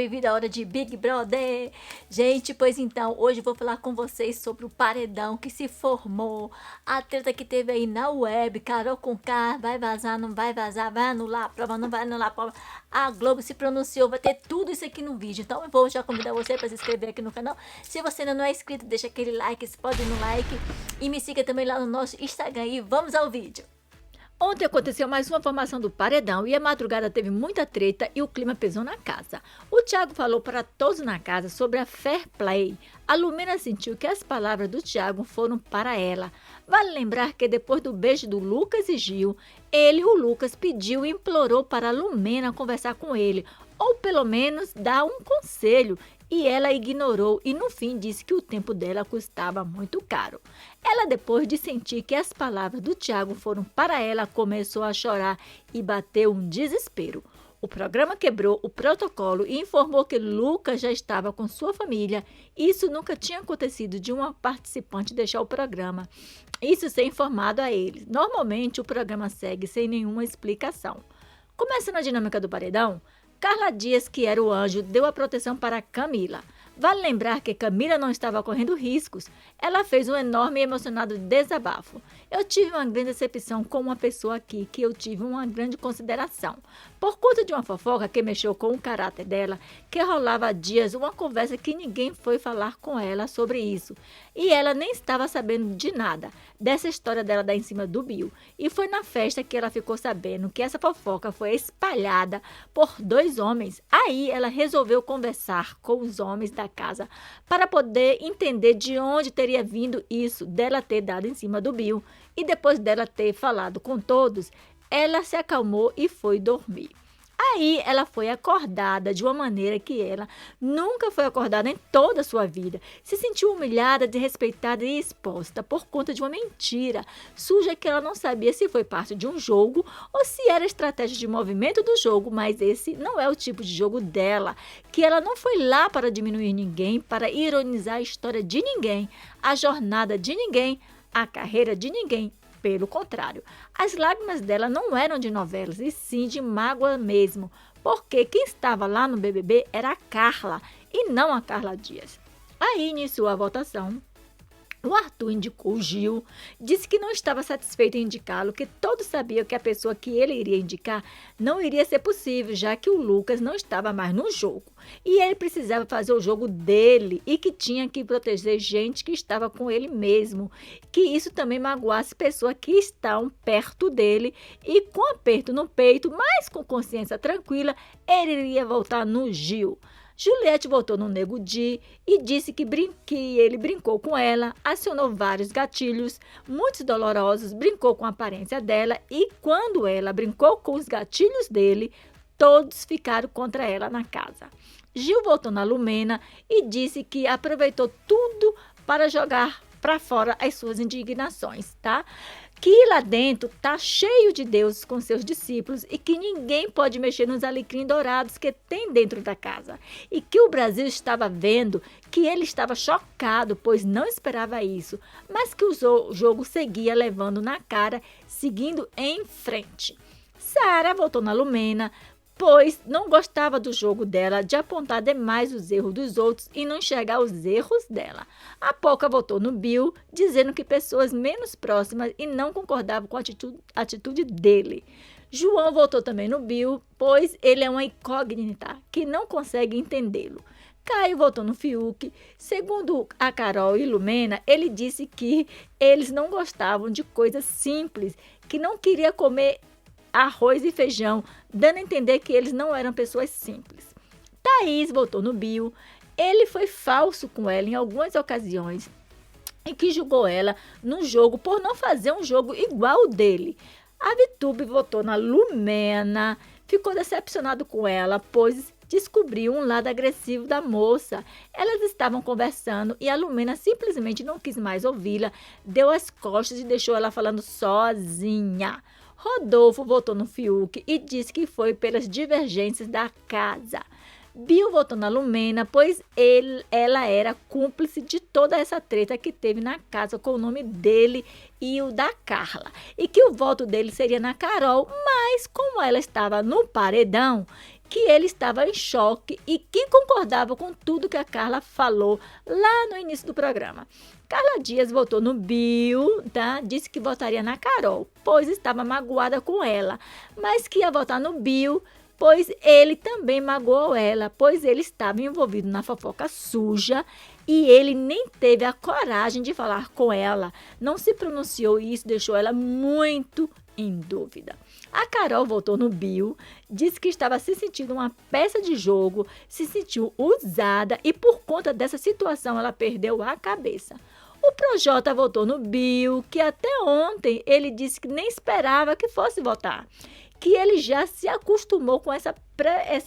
bem-vindo à hora de Big Brother. Gente, pois então, hoje eu vou falar com vocês sobre o paredão que se formou, a treta que teve aí na web, Carol Conká, vai vazar, não vai vazar, vai anular a prova, não vai anular a prova. A Globo se pronunciou, vai ter tudo isso aqui no vídeo. Então eu vou já convidar você para se inscrever aqui no canal. Se você ainda não é inscrito, deixa aquele like, explode no like e me siga também lá no nosso Instagram e vamos ao vídeo. Ontem aconteceu mais uma formação do paredão e a madrugada teve muita treta e o clima pesou na casa. O Thiago falou para todos na casa sobre a fair play. A Lumena sentiu que as palavras do Thiago foram para ela. Vale lembrar que depois do beijo do Lucas e Gil, o Lucas, pediu e implorou para a Lumena conversar com ele, ou pelo menos dar um conselho. E ela ignorou e no fim disse que o tempo dela custava muito caro. Ela, depois de sentir que as palavras do Thiago foram para ela, começou a chorar e bateu um desespero. O programa quebrou o protocolo e informou que Lucas já estava com sua família. Isso nunca tinha acontecido de uma participante deixar o programa. Isso sem informado a eles. Normalmente o programa segue sem nenhuma explicação. Começando a dinâmica do paredão, Carla Dias, que era o anjo, deu a proteção para Camila. Vale lembrar que Camila não estava correndo riscos. Ela fez um enorme e emocionado desabafo. Eu tive uma grande decepção com uma pessoa aqui que eu tive uma grande consideração. Por conta de uma fofoca que mexeu com o caráter dela, que rolava há dias uma conversa que ninguém foi falar com ela sobre isso. E ela nem estava sabendo de nada dessa história dela dar em cima do Bill. E foi na festa que ela ficou sabendo que essa fofoca foi espalhada por 2 homens. Aí ela resolveu conversar com os homens da casa para poder entender de onde teria vindo isso dela ter dado em cima do Bill. E depois dela ter falado com todos, ela se acalmou e foi dormir. Aí ela foi acordada de uma maneira que ela nunca foi acordada em toda a sua vida. Se sentiu humilhada, desrespeitada e exposta por conta de uma mentira suja que ela não sabia se foi parte de um jogo ou se era estratégia de movimento do jogo, mas esse não é o tipo de jogo dela, que ela não foi lá para diminuir ninguém, para ironizar a história de ninguém, a jornada de ninguém, a carreira de ninguém. Pelo contrário, as lágrimas dela não eram de novelas, e sim de mágoa mesmo, porque quem estava lá no BBB era a Carla, e não a Carla Dias. Aí iniciou a votação. O Arthur indicou o Gil, disse que não estava satisfeito em indicá-lo, que todos sabiam que a pessoa que ele iria indicar não iria ser possível, já que o Lucas não estava mais no jogo. E ele precisava fazer o jogo dele e que tinha que proteger gente que estava com ele mesmo, que isso também magoasse pessoas que estão perto dele e com aperto no peito, mas com consciência tranquila, ele iria voltar no Gil. Juliette voltou no Nego Di e disse que ele brincou com ela, acionou vários gatilhos, muitos dolorosos, brincou com a aparência dela e quando ela brincou com os gatilhos dele, todos ficaram contra ela na casa. Gil voltou na Lumena e disse que aproveitou tudo para jogar para fora as suas indignações, tá? Que lá dentro tá cheio de deuses com seus discípulos e que ninguém pode mexer nos alecrim dourados que tem dentro da casa. E que o Brasil estava vendo, que ele estava chocado, pois não esperava isso, mas que o jogo seguia levando na cara, seguindo em frente. Sara voltou na Lumena, pois não gostava do jogo dela de apontar demais os erros dos outros e não enxergar os erros dela. A Poca votou no Bill, dizendo que pessoas menos próximas e não concordavam com a atitude dele. João votou também no Bill, pois ele é uma incógnita que não consegue entendê-lo. Caio votou no Fiuk. Segundo a Carol e Lumena, ele disse que eles não gostavam de coisas simples, que não queria comer arroz e feijão, dando a entender que eles não eram pessoas simples. Thaís votou no Bill. Ele foi falso com ela em algumas ocasiões e que julgou ela no jogo por não fazer um jogo igual ao dele. A Vitube votou na Lumena, ficou decepcionado com ela, pois descobriu um lado agressivo da moça. Elas estavam conversando e a Lumena simplesmente não quis mais ouvi-la, deu as costas e deixou ela falando sozinha. Rodolfo votou no Fiuk e disse que foi pelas divergências da casa. Bill votou na Lumena, pois ela era cúmplice de toda essa treta que teve na casa com o nome dele e o da Carla. E que o voto dele seria na Carol, mas como ela estava no paredão, que ele estava em choque e que concordava com tudo que a Carla falou lá no início do programa. Carla Dias votou no Bill, tá? Disse que votaria na Carol, pois estava magoada com ela, mas que ia votar no Bill, pois ele também magoou ela, pois ele estava envolvido na fofoca suja e ele nem teve a coragem de falar com ela. Não se pronunciou e isso deixou ela muito em dúvida. A Carol votou no Bill, disse que estava se sentindo uma peça de jogo, se sentiu usada e por conta dessa situação ela perdeu a cabeça. O Projota votou no Bill, que até ontem ele disse que nem esperava que fosse votar, que ele já se acostumou com essa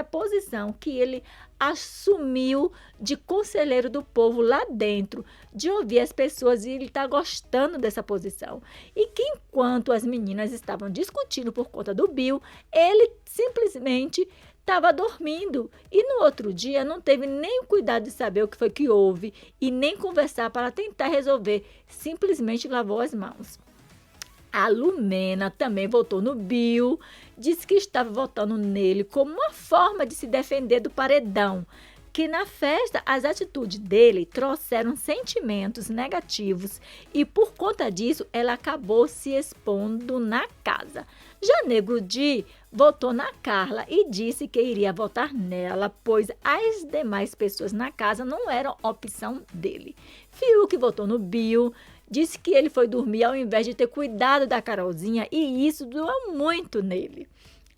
posição, que ele assumiu de conselheiro do povo lá dentro, de ouvir as pessoas e ele está gostando dessa posição. E que enquanto as meninas estavam discutindo por conta do Bill, ele simplesmente estava dormindo e no outro dia não teve nem o cuidado de saber o que foi que houve e nem conversar para tentar resolver, simplesmente lavou as mãos. A Lumena também votou no Bill, disse que estava votando nele como uma forma de se defender do paredão, que na festa as atitudes dele trouxeram sentimentos negativos e por conta disso ela acabou se expondo na casa. Já Nego Di votou na Carla e disse que iria votar nela, pois as demais pessoas na casa não eram opção dele. Fiuk votou no Bill, disse que ele foi dormir ao invés de ter cuidado da Carolzinha e isso doeu muito nele.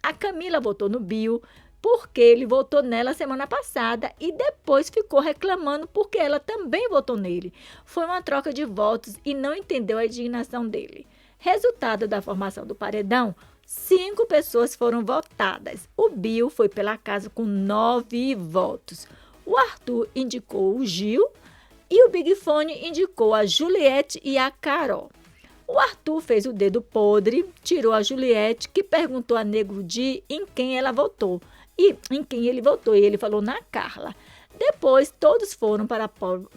A Camila votou no Bill porque ele votou nela semana passada e depois ficou reclamando porque ela também votou nele. Foi uma troca de votos e não entendeu a indignação dele. Resultado da formação do paredão, 5 pessoas foram votadas. O Bill foi pela casa com 9 votos. O Arthur indicou o Gil e o Big Fone indicou a Juliette e a Carol. O Arthur fez o dedo podre, tirou a Juliette, que perguntou a Nego Di em quem ela votou. E em quem ele votou, e ele falou na Carla. Depois, todos foram para a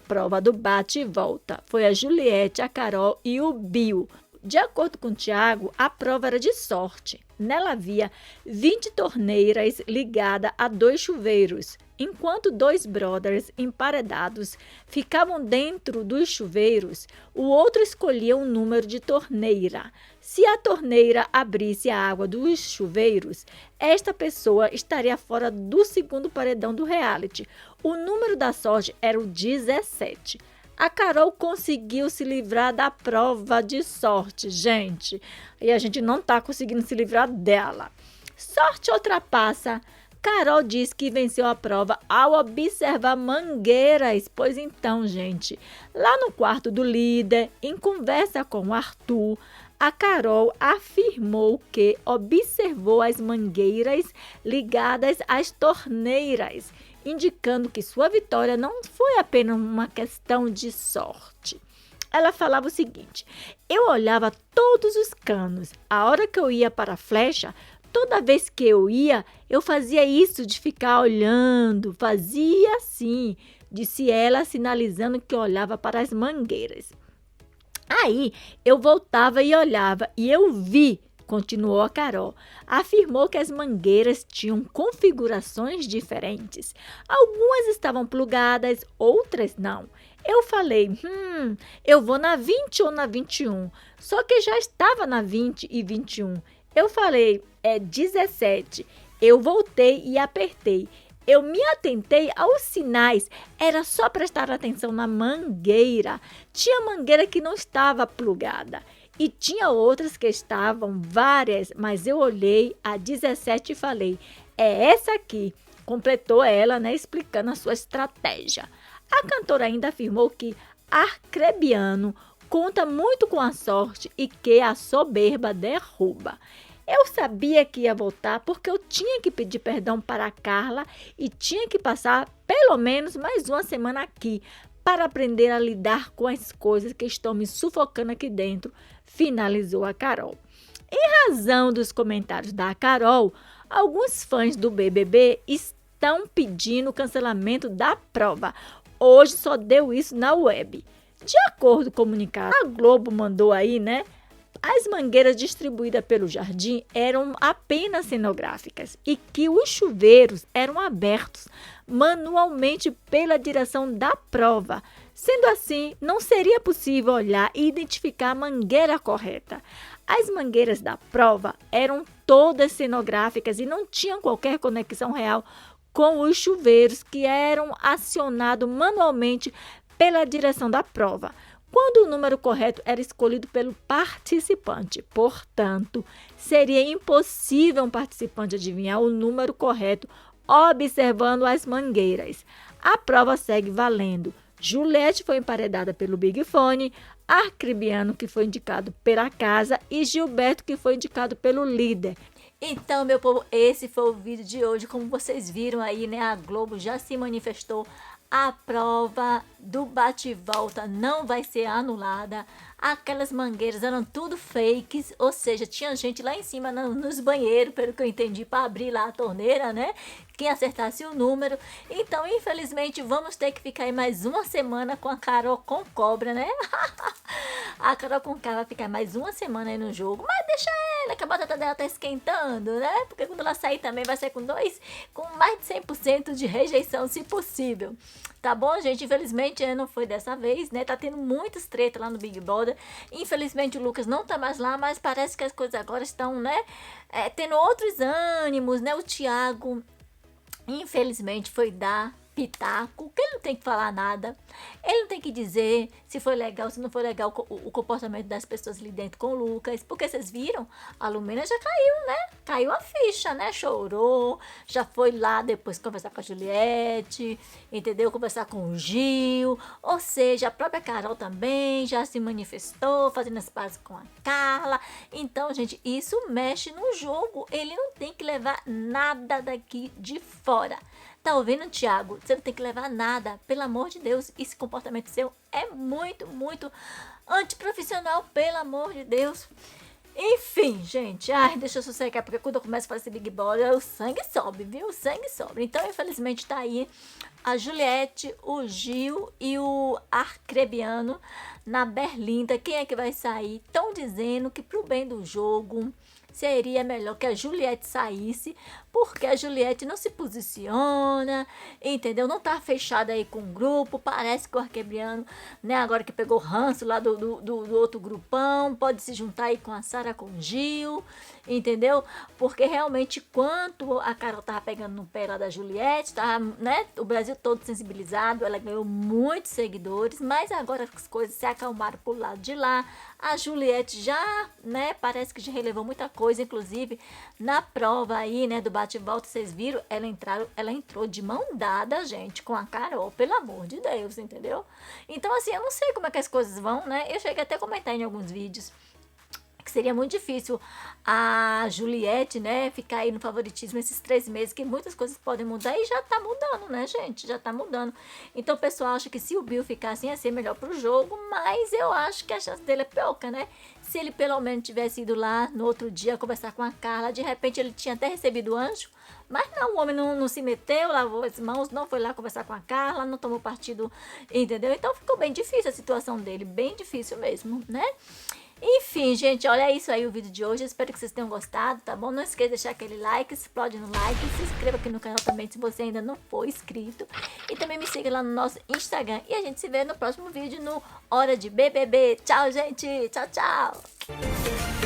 prova do bate e volta. Foi a Juliette, a Carol e o Bill. De acordo com o Thiago, a prova era de sorte. Nela havia 20 torneiras ligadas a 2 chuveiros. Enquanto 2 brothers emparedados ficavam dentro dos chuveiros, o outro escolhia um número de torneira. Se a torneira abrisse a água dos chuveiros, esta pessoa estaria fora do segundo paredão do reality. O número da sorte era o 17. A Carol conseguiu se livrar da prova de sorte, gente. E a gente não está conseguindo se livrar dela. Sorte ultrapassa. Carol diz que venceu a prova ao observar mangueiras. Pois então, gente, lá no quarto do líder, em conversa com o Arthur, a Carol afirmou que observou as mangueiras ligadas às torneiras, indicando que sua vitória não foi apenas uma questão de sorte. Ela falava o seguinte: eu olhava todos os canos. A hora que eu ia para a flecha, toda vez que eu ia, eu fazia isso de ficar olhando, fazia assim, disse ela, sinalizando que olhava para as mangueiras. Aí eu voltava e olhava e eu vi, continuou a Carol. Afirmou que as mangueiras tinham configurações diferentes. Algumas estavam plugadas, outras não. Eu falei, eu vou na 20 ou na 21. Só que já estava na 20 e 21. Eu falei, é 17. Eu voltei e apertei. Eu me atentei aos sinais, era só prestar atenção na mangueira. Tinha mangueira que não estava plugada e tinha outras que estavam várias, mas eu olhei a 17 e falei, é essa aqui, completou ela, né, explicando a sua estratégia. A cantora ainda afirmou que Arcrebiano conta muito com a sorte e que a soberba derruba. Eu sabia que ia voltar porque eu tinha que pedir perdão para a Carla e tinha que passar pelo menos mais uma semana aqui para aprender a lidar com as coisas que estão me sufocando aqui dentro, finalizou a Carol. Em razão dos comentários da Carol, alguns fãs do BBB estão pedindo o cancelamento da prova. Hoje só deu isso na web. De acordo com o comunicado, a Globo mandou aí, né? as mangueiras distribuídas pelo jardim eram apenas cenográficas e que os chuveiros eram abertos manualmente pela direção da prova. Sendo assim, não seria possível olhar e identificar a mangueira correta. As mangueiras da prova eram todas cenográficas e não tinham qualquer conexão real com os chuveiros que eram acionados manualmente pela direção da prova, quando o número correto era escolhido pelo participante. Portanto, seria impossível um participante adivinhar o número correto observando as mangueiras. A prova segue valendo. Juliette foi emparedada pelo Big Fone, Arcrebiano, que foi indicado pela casa, e Gilberto, que foi indicado pelo líder. Então, meu povo, esse foi o vídeo de hoje. Como vocês viram aí, né, a Globo já se manifestou. A prova do bate-volta não vai ser anulada. Aquelas mangueiras eram tudo fakes, ou seja, tinha gente lá em cima nos banheiros, pelo que eu entendi, para abrir lá a torneira, né? Quem acertasse o número. Então, infelizmente, vamos ter que ficar aí mais uma semana com a Carol com cobra, né? A Carol com K vai ficar mais uma semana aí no jogo, mas deixa ela, que a batata dela tá esquentando, né? Porque quando ela sair também vai ser com mais de 100% de rejeição, se possível. Tá bom, gente? Infelizmente, não foi dessa vez, né? Tá tendo muitas tretas lá no Big Brother. Infelizmente, o Lucas não tá mais lá, mas parece que as coisas agora estão, né? Tendo outros ânimos, né? O Thiago, infelizmente, foi dar pitaco, que ele não tem que falar nada, ele não tem que dizer se foi legal, se não foi legal o comportamento das pessoas ali dentro com o Lucas, porque vocês viram, a Lumena já caiu, né? Caiu a ficha, né? Chorou, já foi lá depois conversar com a Juliette, entendeu? Conversar com o Gil, ou seja, a própria Carol também já se manifestou, fazendo as pazes com a Carla. Então, gente, isso mexe no jogo, ele não tem que levar nada daqui de fora. Tá ouvindo, Thiago? Você não tem que levar nada, pelo amor de Deus. Esse comportamento seu é muito, muito antiprofissional, pelo amor de Deus. Enfim, gente, deixa eu sossegar, porque quando eu começo a fazer esse Big Brother, o sangue sobe, viu? O sangue sobe. Então, infelizmente, tá aí a Juliette, o Gil e o Arcrebiano na Berlinda. Quem é que vai sair? Estão dizendo que pro bem do jogo seria melhor que a Juliette saísse, porque a Juliette não se posiciona, entendeu? Não tá fechada aí com o grupo, parece que o Arcrebiano, né, agora que pegou ranço lá do outro grupão, pode se juntar aí com a Sara, com o Gil, entendeu? Porque realmente, quanto a Carol tava pegando no pé lá da Juliette, tava, né, o Brasil todo sensibilizado, ela ganhou muitos seguidores, mas agora as coisas se acalmaram pro lado de lá. A Juliette já, né, parece que já relevou muita coisa, inclusive na prova aí, né, do bate-volta, vocês viram, ela entrou de mão dada, gente, com a Carol, pelo amor de Deus, entendeu? Então, assim, eu não sei como é que as coisas vão, né? Eu cheguei até a comentar em alguns vídeos que seria muito difícil a Juliette, né, ficar aí no favoritismo esses 3 meses, que muitas coisas podem mudar, e já tá mudando, né, gente? Já tá mudando. Então, o pessoal acha que se o Bill ficar assim, ia ser melhor pro jogo, mas eu acho que a chance dele é pouca, né? Se ele pelo menos tivesse ido lá no outro dia conversar com a Carla, de repente ele tinha até recebido o anjo, mas não, o homem não se meteu, lavou as mãos, não foi lá conversar com a Carla, não tomou partido, entendeu? Então, ficou bem difícil a situação dele, bem difícil mesmo, né? Enfim, gente, olha, é isso aí o vídeo de hoje. Eu espero que vocês tenham gostado, tá bom? Não esqueça de deixar aquele like, explode no like, se inscreva aqui no canal também se você ainda não for inscrito. E também me siga lá no nosso Instagram. E a gente se vê no próximo vídeo no Hora de BBB. Tchau, gente! Tchau, tchau!